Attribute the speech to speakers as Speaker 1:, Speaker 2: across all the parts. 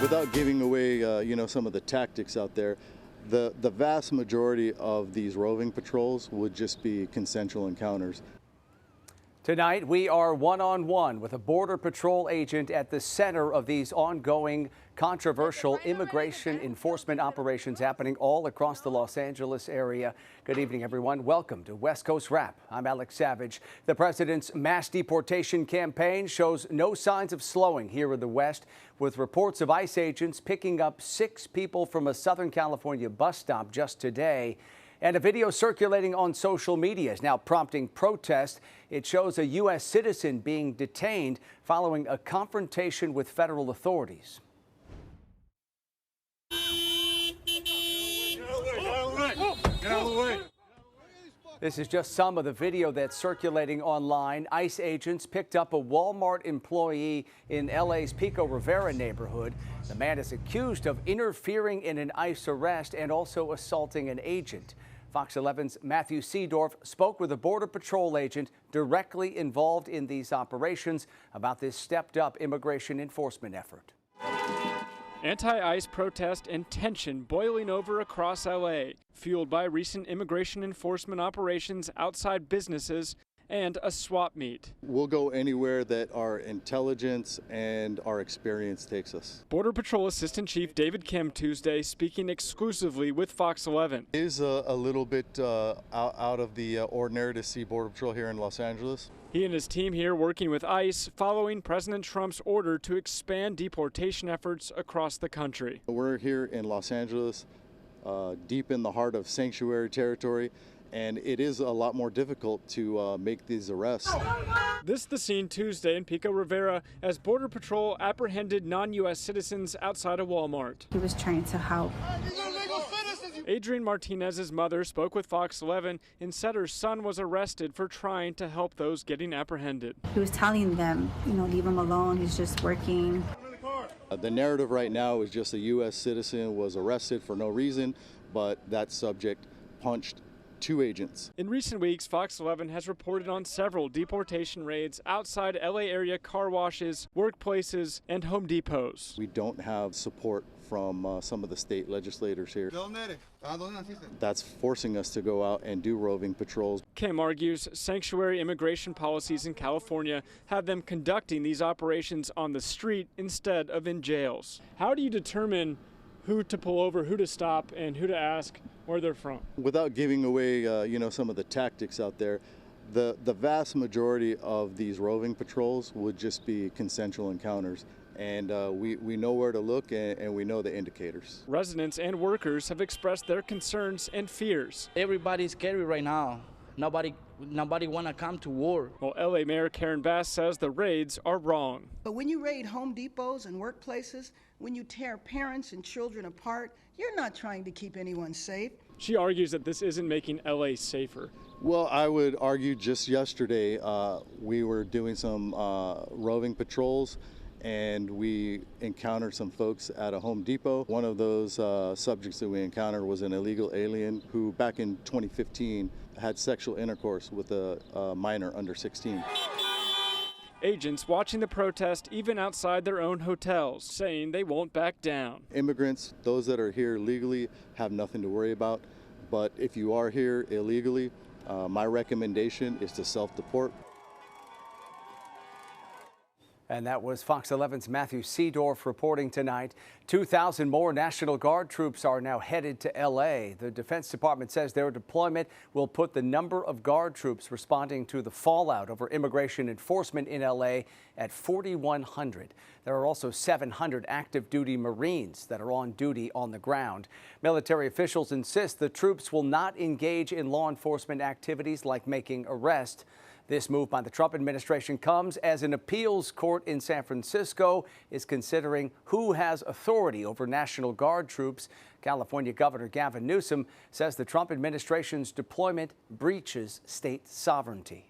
Speaker 1: Without giving away, some of the tactics out there, the vast majority of these roving patrols would just be consensual encounters.
Speaker 2: Tonight, we are one-on-one with a Border Patrol agent at the center of these ongoing controversial immigration enforcement operations happening all across the Los Angeles area. Good evening, everyone. Welcome to West Coast Wrap. I'm Alex Savage. The president's mass deportation campaign shows no signs of slowing here in the West, with reports of ICE agents picking up 6 people from a Southern California bus stop just today. And a video circulating on social media is now prompting protest. It shows a U.S. citizen being detained following a confrontation with federal authorities. This is just some of the video that's circulating online. ICE agents picked up a Walmart employee in LA's Pico Rivera neighborhood. The man is accused of interfering in an ICE arrest and also assaulting an agent. Fox 11's Matthew Seedorf spoke with a Border Patrol agent directly involved in these operations about this stepped-up immigration enforcement effort.
Speaker 3: Anti-ICE protest and tension boiling over across LA, fueled by recent immigration enforcement operations outside businesses and a swap meet.
Speaker 1: We'll go anywhere that our intelligence and our experience takes us.
Speaker 3: Border Patrol Assistant Chief David Kim Tuesday speaking exclusively with Fox 11.
Speaker 1: It is a little bit out of the ordinary to see Border Patrol here in Los Angeles.
Speaker 3: He and his team here working with ICE following President Trump's order to expand deportation efforts across the country.
Speaker 1: We're here in Los Angeles, deep in the heart of sanctuary territory, and it is a lot more difficult to make these arrests.
Speaker 3: This the scene Tuesday in Pico Rivera as Border Patrol apprehended non-U.S. citizens outside a Walmart.
Speaker 4: He was trying to help.
Speaker 3: Adrienne Martinez's mother spoke with Fox 11 and said her son was arrested for trying to help those getting apprehended.
Speaker 4: He was telling them, leave him alone, he's just working.
Speaker 1: The narrative right now is just a U.S. citizen was arrested for no reason, but that subject punched 2 agents.
Speaker 3: In recent weeks, Fox 11 has reported on several deportation raids outside LA area car washes, workplaces, and Home Depots.
Speaker 1: We don't have support from some of the state legislators here. That's forcing us to go out and do roving patrols.
Speaker 3: Kim argues sanctuary immigration policies in California have them conducting these operations on the street instead of in jails. How do you determine who to pull over, who to stop, and who to ask where they're from?
Speaker 1: Without giving away, some of the tactics out there, the vast majority of these roving patrols would just be consensual encounters. And we know where to look, and we know the indicators.
Speaker 3: Residents and workers have expressed their concerns and fears.
Speaker 5: Everybody's scary right now. Nobody want to come to war.
Speaker 3: Well, LA Mayor Karen Bass says the raids are wrong.
Speaker 6: But when you raid Home Depots and workplaces, when you tear parents and children apart, you're not trying to keep anyone safe.
Speaker 3: She argues that this isn't making LA safer.
Speaker 1: Well, I would argue just yesterday we were doing some roving patrols, and we encountered some folks at a Home Depot. One of those subjects that we encountered was an illegal alien who back in 2015 had sexual intercourse with a minor under 16.
Speaker 3: Agents watching the protest even outside their own hotels, saying they won't back down.
Speaker 1: Immigrants, those that are here legally, have nothing to worry about. But if you are here illegally, my recommendation is to self-deport.
Speaker 2: And that was Fox 11's Matthew Seedorf reporting tonight. 2,000 more National Guard troops are now headed to L.A. The Defense Department says their deployment will put the number of Guard troops responding to the fallout over immigration enforcement in L.A. at 4,100. There are also 700 active duty Marines that are on duty on the ground. Military officials insist the troops will not engage in law enforcement activities like making arrests. This move by the Trump administration comes as an appeals court in San Francisco is considering who has authority over National Guard troops. California Governor Gavin Newsom says the Trump administration's deployment breaches state sovereignty.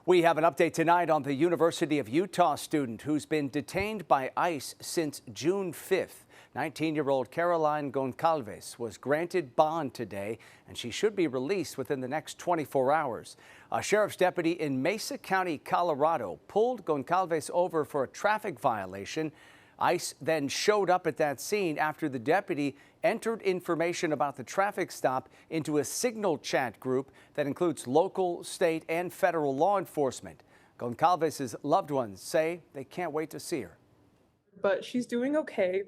Speaker 2: We have an update tonight on the University of Utah student who's been detained by ICE since June 5th. 19-year-old Caroline Goncalves was granted bond today, and she should be released within the next 24 hours. A sheriff's deputy in Mesa County, Colorado, pulled Goncalves over for a traffic violation. ICE then showed up at that scene after the deputy entered information about the traffic stop into a signal chat group that includes local, state, and federal law enforcement. Goncalves' loved ones say they can't wait to see her.
Speaker 7: But she's doing okay,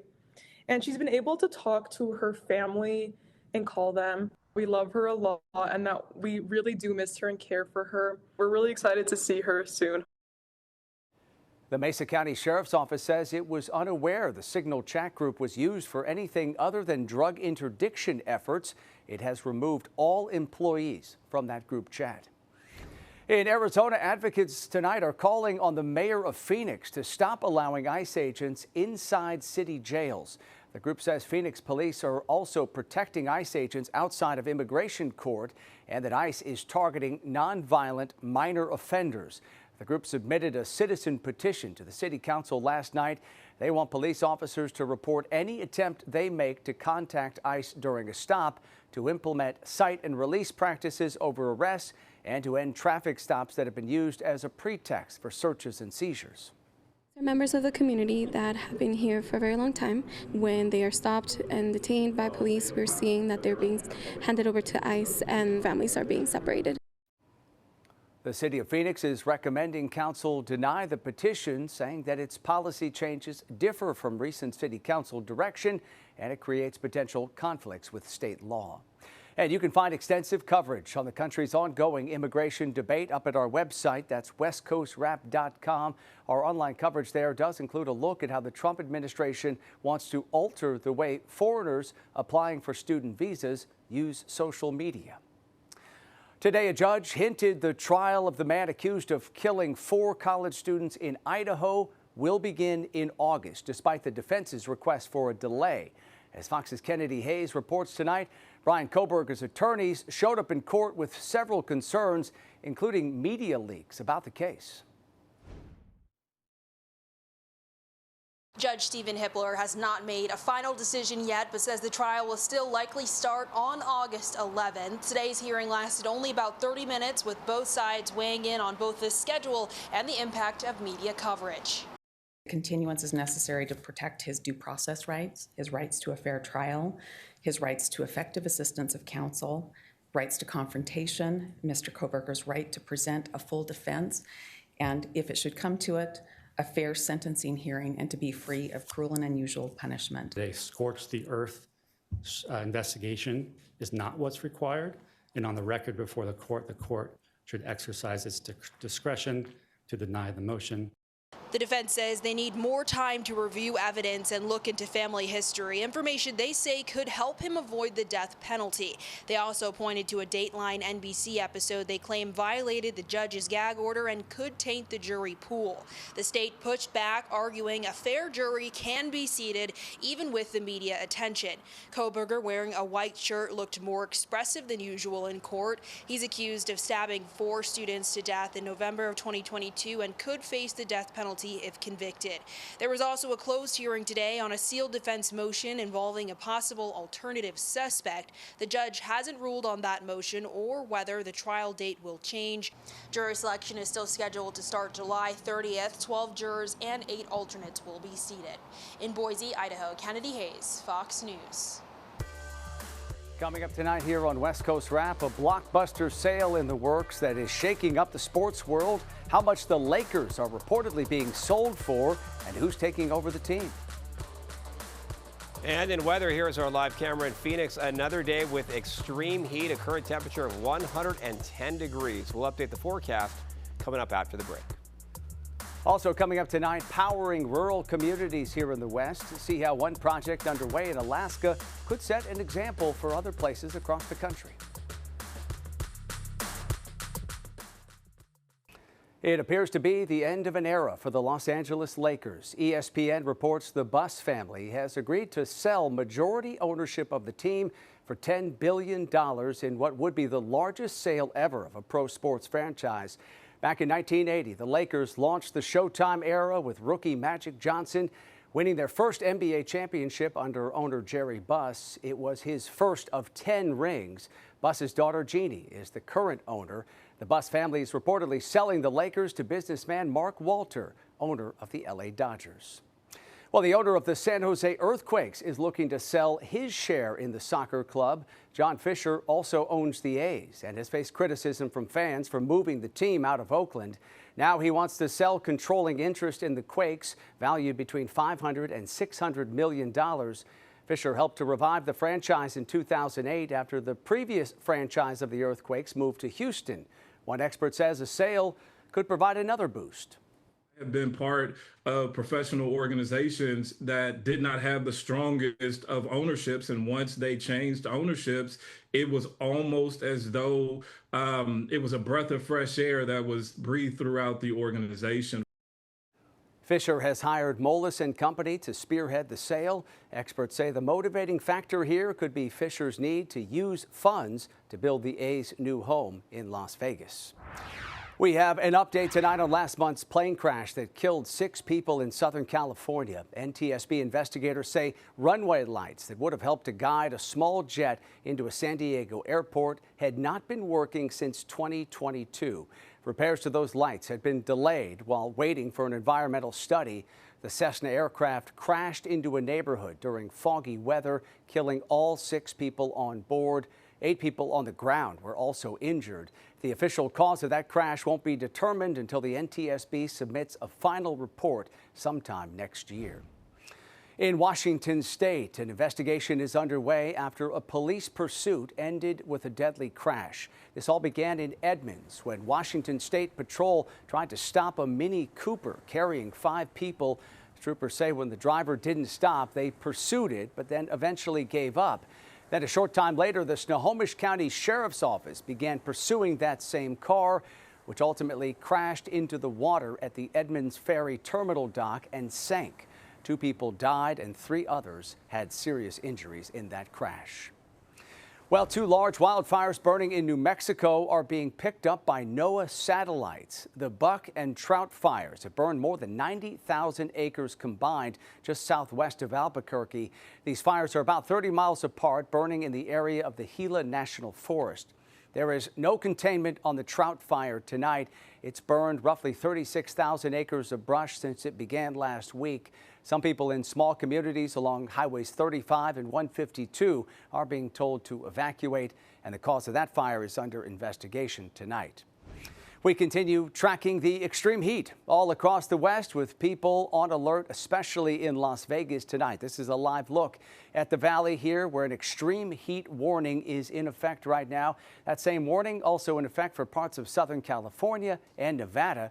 Speaker 7: and she's been able to talk to her family and call them. We love her a lot, and that we really do miss her and care for her. We're really excited to see her soon.
Speaker 2: The Mesa County Sheriff's Office says it was unaware the Signal chat group was used for anything other than drug interdiction efforts. It has removed all employees from that group chat. In Arizona, advocates tonight are calling on the mayor of Phoenix to stop allowing ICE agents inside city jails. The group says Phoenix police are also protecting ICE agents outside of immigration court and that ICE is targeting nonviolent minor offenders. The group submitted a citizen petition to the city council last night. They want police officers to report any attempt they make to contact ICE during a stop, to implement cite and release practices over arrests, and to end traffic stops that have been used as a pretext for searches and seizures.
Speaker 8: They're members of the community that have been here for a very long time. When they are stopped and detained by police, we're seeing that they're being handed over to ICE and families are being separated.
Speaker 2: The city of Phoenix is recommending council deny the petition, saying that its policy changes differ from recent city council direction and it creates potential conflicts with state law. And you can find extensive coverage on the country's ongoing immigration debate up at our website. That's westcoastwrap.com. Our online coverage there does include a look at how the Trump administration wants to alter the way foreigners applying for student visas use social media. Today, a judge hinted the trial of the man accused of killing 4 college students in Idaho will begin in August, despite the defense's request for a delay. As Fox's Kennedy Hayes reports tonight, Brian Koberger's attorneys showed up in court with several concerns, including media leaks about the case.
Speaker 9: Judge Stephen Hippler has not made a final decision yet, but says the trial will still likely start on August 11th. Today's hearing lasted only about 30 minutes, with both sides weighing in on both the schedule and the impact of media coverage.
Speaker 10: Continuance is necessary to protect his due process rights, his rights to a fair trial, his rights to effective assistance of counsel, rights to confrontation, Mr. Koberger's right to present a full defense, and if it should come to it, a fair sentencing hearing and to be free of cruel and unusual punishment.
Speaker 11: A scorched the earth investigation is not what's required, and on the record before the court should exercise its discretion to deny the motion.
Speaker 9: The defense says they need more time to review evidence and look into family history, information they say could help him avoid the death penalty. They also pointed to a Dateline NBC episode they claim violated the judge's gag order and could taint the jury pool. The state pushed back, arguing a fair jury can be seated even with the media attention. Koberger, wearing a white shirt, looked more expressive than usual in court. He's accused of stabbing 4 students to death in November of 2022 and could face the death penalty if convicted. There was also a closed hearing today on a sealed defense motion involving a possible alternative suspect. The judge hasn't ruled on that motion or whether the trial date will change. Jury selection is still scheduled to start July 30th. 12 jurors and 8 alternates will be seated. In Boise, Idaho, Kennedy Hayes, Fox News.
Speaker 2: Coming up tonight here on West Coast Wrap, a blockbuster sale in the works that is shaking up the sports world, how much the Lakers are reportedly being sold for, and who's taking over the team.
Speaker 12: And in weather, here is our live camera in Phoenix. Another day with extreme heat, a current temperature of 110 degrees. We'll update the forecast coming up after the break.
Speaker 2: Also coming up tonight, powering rural communities here in the West. See how one project underway in Alaska could set an example for other places across the country. It appears to be the end of an era for the Los Angeles Lakers. ESPN reports the Buss family has agreed to sell majority ownership of the team for $10 billion in what would be the largest sale ever of a pro sports franchise. Back in 1980, the Lakers launched the Showtime era with rookie Magic Johnson winning their first NBA championship under owner Jerry Buss. It was his first of 10 rings. Buss's daughter Jeannie is the current owner. The Buss family is reportedly selling the Lakers to businessman Mark Walter, owner of the LA Dodgers. Well, the owner of the San Jose Earthquakes is looking to sell his share in the soccer club. John Fisher also owns the A's and has faced criticism from fans for moving the team out of Oakland. Now he wants to sell controlling interest in the Quakes, valued between $500 and $600 million. Fisher helped to revive the franchise in 2008 after the previous franchise of the Earthquakes moved to Houston. One expert says a sale could provide another boost.
Speaker 13: Have been part of professional organizations that did not have the strongest of ownerships, and once they changed ownerships, it was almost as though it was a breath of fresh air that was breathed throughout the organization.
Speaker 2: Fisher has hired Moelis & Company to spearhead the sale. Experts say the motivating factor here could be Fisher's need to use funds to build the A's new home in Las Vegas. We have an update tonight on last month's plane crash that killed 6 people in Southern California. NTSB investigators say runway lights that would have helped to guide a small jet into a San Diego airport had not been working since 2022. Repairs to those lights had been delayed while waiting for an environmental study. The Cessna aircraft crashed into a neighborhood during foggy weather, killing all 6 people on board. 8 people on the ground were also injured. The official cause of that crash won't be determined until the NTSB submits a final report sometime next year. In Washington state, an investigation is underway after a police pursuit ended with a deadly crash. This all began in Edmonds when Washington State Patrol tried to stop a Mini Cooper carrying 5 people. Troopers say when the driver didn't stop, they pursued it, but then eventually gave up. Then a short time later, the Snohomish County Sheriff's Office began pursuing that same car, which ultimately crashed into the water at the Edmonds Ferry Terminal dock and sank. 2 people died and 3 others had serious injuries in that crash. Well, 2 large wildfires burning in New Mexico are being picked up by NOAA satellites. The buck and trout fires have burned more than 90,000 acres combined just southwest of Albuquerque. These fires are about 30 miles apart, burning in the area of the Gila National Forest. There is no containment on the trout fire tonight. It's burned roughly 36,000 acres of brush since it began last week. Some people in small communities along Highways 35 and 152 are being told to evacuate, and the cause of that fire is under investigation tonight. We continue tracking the extreme heat all across the West with people on alert, especially in Las Vegas tonight. This is a live look at the valley here where an extreme heat warning is in effect right now. That same warning also in effect for parts of Southern California and Nevada.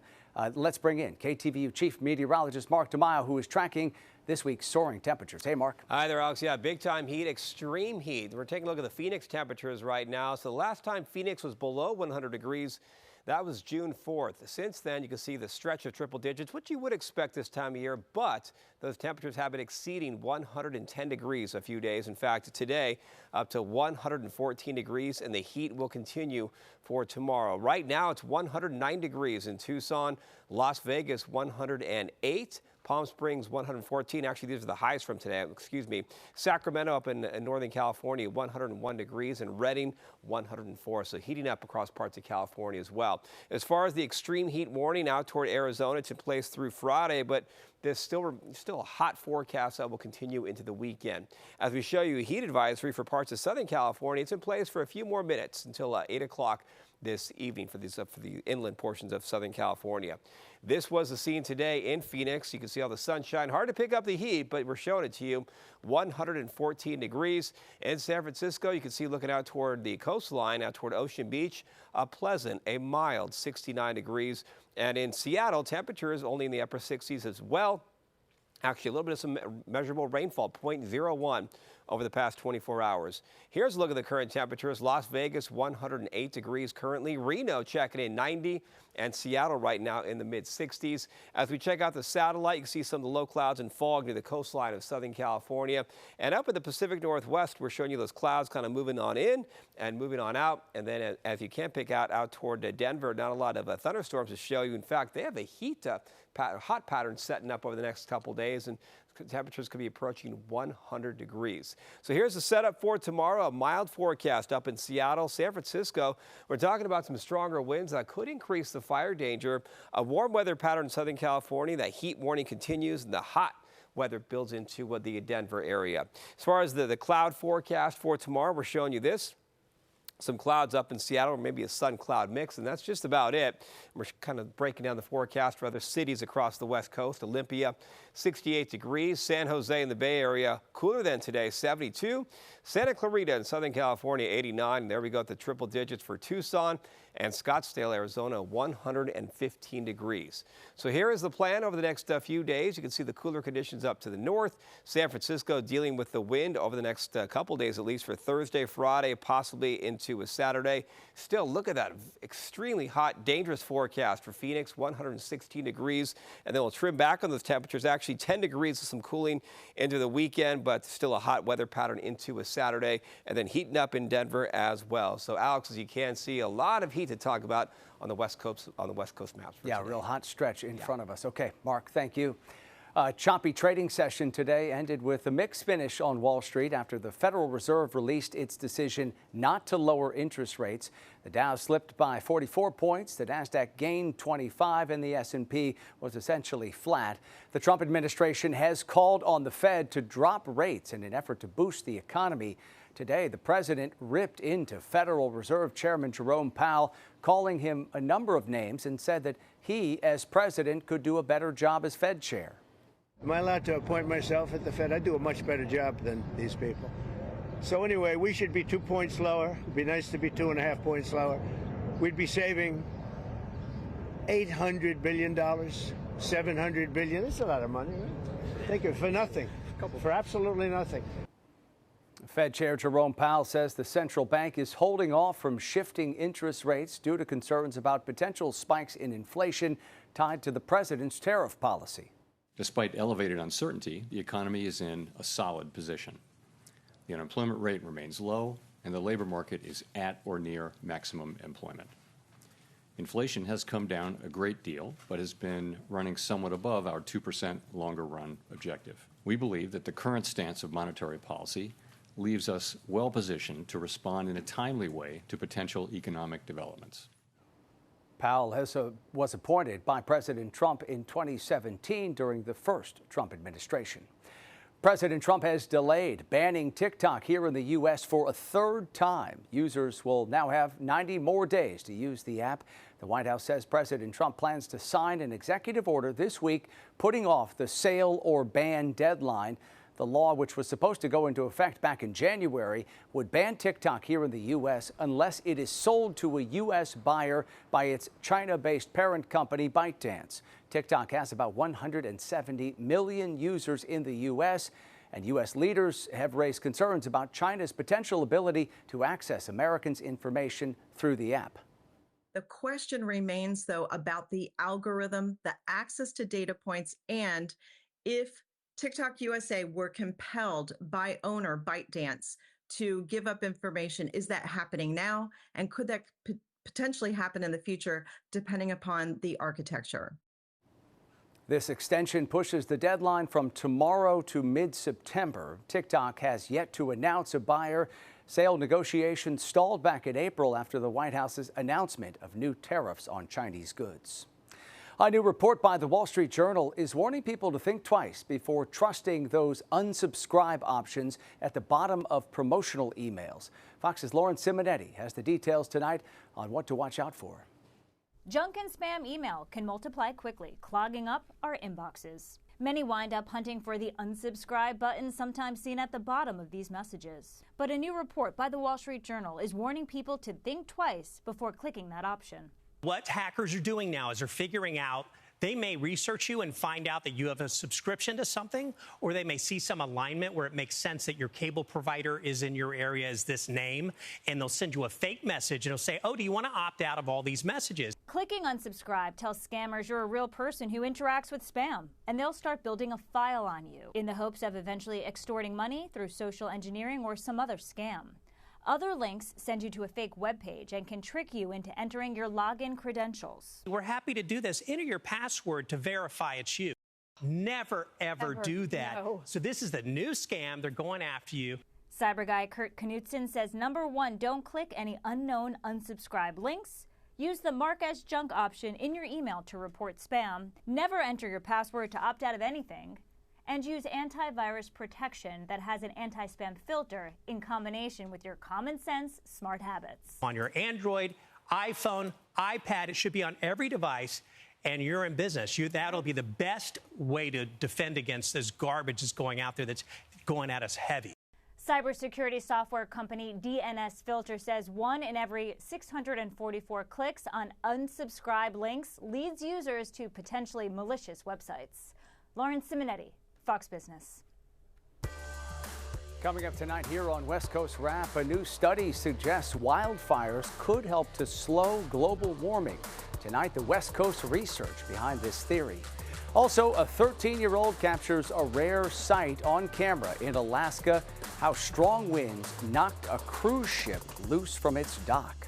Speaker 2: Let's bring in KTVU Chief Meteorologist Mark DeMaio, who is tracking this week's soaring temperatures. Hey, Mark.
Speaker 12: Hi there, Alex. Yeah, big time heat, extreme heat. We're taking a look at the Phoenix temperatures right now. So the last time Phoenix was below 100 degrees, that was June 4th. Since then, you can see the stretch of triple digits, which you would expect this time of year, but those temperatures have been exceeding 110 degrees a few days. In fact, today up to 114 degrees, and the heat will continue for tomorrow. Right now, it's 109 degrees in Tucson, Las Vegas 108. Palm Springs 114. Actually, these are the highs from today. Excuse me. Sacramento up in Northern California 101 degrees, and Redding 104. So heating up across parts of California as well. As far as the extreme heat warning out toward Arizona, it's in place through Friday, but there's still a hot forecast that will continue into the weekend. As we show you a heat advisory for parts of Southern California, it's in place for a few more minutes until 8 o'clock this evening for the inland portions of Southern California. This was the scene today in Phoenix. You can see all the sunshine. Hard to pick up the heat, but we're showing it to you. 114 degrees. In San Francisco, you can see looking out toward the coastline, out toward Ocean Beach, a pleasant, a mild 69 degrees. And in Seattle, temperatures only in the upper 60s as well. Actually, a little bit of some measurable rainfall, 0.01 over the past 24 hours. Here's a look at the current temperatures. Las Vegas, 108 degrees currently. Reno checking in 90, and Seattle right now in the mid-60s. As we check out the satellite, you can see some of the low clouds and fog near the coastline of Southern California. And up in the Pacific Northwest, we're showing you those clouds kind of moving on in and moving on out. And then as you can pick out toward Denver, not a lot of thunderstorms to show you. In fact, they have a hot pattern setting up over the next couple days, and temperatures could be approaching 100 degrees. So here's the setup for tomorrow. A mild forecast up in Seattle, San Francisco. We're talking about some stronger winds that could increase the fire danger. A warm weather pattern in Southern California. That heat warning continues, and the hot weather builds into the Denver area. As far as the cloud forecast for tomorrow, we're showing you this. Some clouds up in Seattle, or maybe a sun-cloud mix, and that's just about it. We're kind of breaking down the forecast for other cities across the West Coast. Olympia, 68 degrees. San Jose in the Bay Area, cooler than today, 72. Santa Clarita in Southern California, 89. There we go at the triple digits for Tucson. And Scottsdale, Arizona, 115 degrees. So here is the plan over the next few days. You can see the cooler conditions up to the north. San Francisco dealing with the wind over the next couple days, at least for Thursday, Friday, possibly into a Saturday. Still, look at that extremely hot, dangerous forecast for Phoenix, 116 degrees. And then we'll trim back on those temperatures. Actually, 10 degrees with some cooling into the weekend, but still a hot weather pattern into a Saturday. And then heating up in Denver as well. So, Alex, as you can see, a lot of heat to talk about on the West Coast maps.
Speaker 2: Yeah, today. Real hot stretch in front of us. Okay, Mark, thank you. Choppy trading session today ended with a mixed finish on Wall Street after the Federal Reserve released its decision not to lower interest rates. The Dow slipped by 44 points, the Nasdaq gained 25, and the S&P was essentially flat. The Trump administration has called on the Fed to drop rates in an effort to boost the economy. Today, the president ripped into Federal Reserve Chairman Jerome Powell, calling him a number of names, and said that he, as president, could do a better job as Fed chair.
Speaker 14: Am I allowed to appoint myself at the Fed? I do a much better job than these people. So anyway, we should be 2 points lower. It'd be nice to be 2.5 points lower. We'd be saving $800 billion, $700 billion. That's a lot of money, right? Thank you. For nothing. For absolutely nothing.
Speaker 2: Fed Chair Jerome Powell says the central bank is holding off from shifting interest rates due to concerns about potential spikes in inflation tied to the president's tariff policy.
Speaker 15: Despite elevated uncertainty, the economy is in a solid position. The unemployment rate remains low, and the labor market is at or near maximum employment. Inflation has come down a great deal, but has been running somewhat above our 2% longer-run objective. We believe that the current stance of monetary policy leaves us well positioned to respond in a timely way to potential economic developments.
Speaker 2: Powell was appointed by President Trump in 2017 during the first Trump administration. President Trump has delayed banning TikTok here in the U.S. for a third time. Users will now have 90 more days to use the app. The White House says President Trump plans to sign an executive order this week, putting off the sale or ban deadline. The law, which was supposed to go into effect back in January, would ban TikTok here in the U.S. unless it is sold to a U.S. buyer by its China-based parent company, ByteDance. TikTok has about 170 million users in the U.S., and U.S. leaders have raised concerns about China's potential ability to access Americans' information through the app.
Speaker 16: The question remains, though, about the algorithm, the access to data points, and if TikTok USA were compelled by owner ByteDance to give up information. Is that happening now? And could that potentially happen in the future, depending upon the architecture?
Speaker 2: This extension pushes the deadline from tomorrow to mid-September. TikTok has yet to announce a buyer. Sale negotiations stalled back in April after the White House's announcement of new tariffs on Chinese goods. A new report by the Wall Street Journal is warning people to think twice before trusting those unsubscribe options at the bottom of promotional emails. Fox's Lauren Simonetti has the details tonight on what to watch out for.
Speaker 17: Junk and spam email can multiply quickly, clogging up our inboxes. Many wind up hunting for the unsubscribe button, sometimes seen at the bottom of these messages. But a new report by the Wall Street Journal is warning people to think twice before clicking that option.
Speaker 18: What hackers are doing now is they're figuring out they may research you and find out that you have a subscription to something, or they may see some alignment where it makes sense that your cable provider is in your area as this name, and they'll send you a fake message and it'll say, oh, do you want to opt out of all these messages?
Speaker 17: Clicking unsubscribe tells scammers you're a real person who interacts with spam, and they'll start building a file on you in the hopes of eventually extorting money through social engineering or some other scam. Other links send you to a fake web page and can trick you into entering your login credentials.
Speaker 18: We're happy to do this. Enter your password to verify it's you. Never, ever do that. No. So this is the new scam. They're going after you.
Speaker 17: Cyber guy Kurt Knutson says, number one, don't click any unknown unsubscribe links. Use the mark as junk option in your email to report spam. Never enter your password to opt out of anything. and use antivirus protection that has an anti-spam filter in combination with your common sense smart habits.
Speaker 18: On your Android, iPhone, iPad, it should be on every device, and you're in business. That'll be the best way to defend against this garbage that's going out there that's going at us heavy.
Speaker 17: Cybersecurity software company DNS Filter says 1 in every 644 clicks on unsubscribe links leads users to potentially malicious websites. Lauren Simonetti, Fox Business.
Speaker 2: Coming up tonight here on West Coast Wrap, a new study suggests wildfires could help to slow global warming. Tonight, the West Coast research behind this theory. Also, a 13-year-old captures a rare sight on camera in Alaska, how strong winds knocked a cruise ship loose from its dock.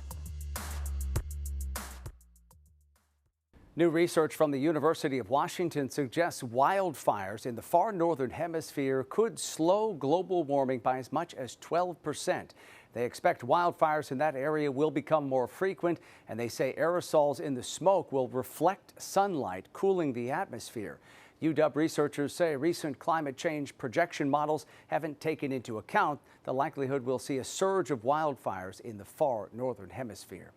Speaker 2: New research from the University of Washington suggests wildfires in the far northern hemisphere could slow global warming by as much as 12%. They expect wildfires in that area will become more frequent, and they say aerosols in the smoke will reflect sunlight, cooling the atmosphere. UW researchers say recent climate change projection models haven't taken into account the likelihood we'll see a surge of wildfires in the far northern hemisphere.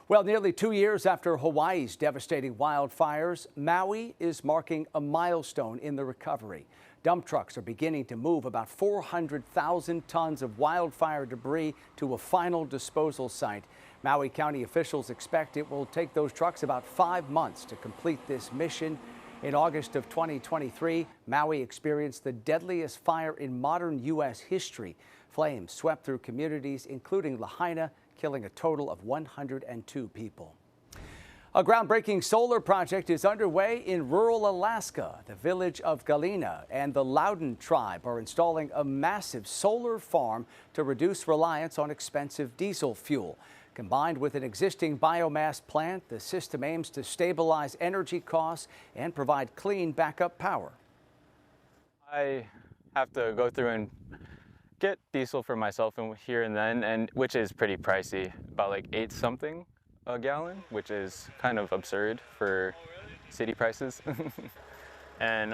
Speaker 2: Well, nearly 2 years after Hawaii's devastating wildfires, Maui is marking a milestone in the recovery. Dump trucks are beginning to move about 400,000 tons of wildfire debris to a final disposal site. Maui County officials expect it will take those trucks about 5 months to complete this mission. In August of 2023, Maui experienced the deadliest fire in modern U.S. history. Flames swept through communities, including Lahaina, killing a total of 102 people. A groundbreaking solar project is underway in rural Alaska. The village of Galena and the Loudoun tribe are installing a massive solar farm to reduce reliance on expensive diesel fuel. Combined with an existing biomass plant, the system aims to stabilize energy costs and provide clean backup power.
Speaker 19: I have to go through and get diesel for myself and here and then, and which is pretty pricey, about like 8 something a gallon, which is kind of absurd for city prices. And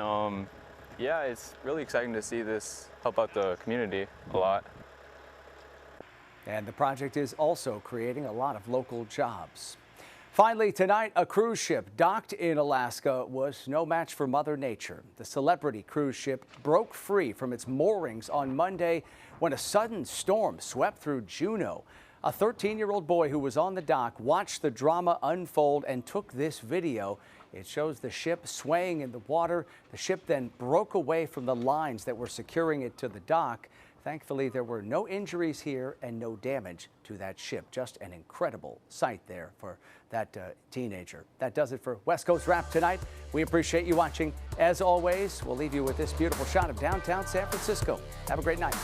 Speaker 19: yeah, it's really exciting to see this help out the community a lot.
Speaker 2: And the project is also creating a lot of local jobs. Finally, tonight, a cruise ship docked in Alaska was no match for Mother Nature. The Celebrity cruise ship broke free from its moorings on Monday when a sudden storm swept through Juneau. A 13-year-old boy who was on the dock watched the drama unfold and took this video. It shows the ship swaying in the water. The ship then broke away from the lines that were securing it to the dock. Thankfully, there were no injuries here and no damage to that ship. Just an incredible sight there for that teenager. That does it for West Coast Wrap tonight. We appreciate you watching. As always, we'll leave you with this beautiful shot of downtown San Francisco. Have a great night.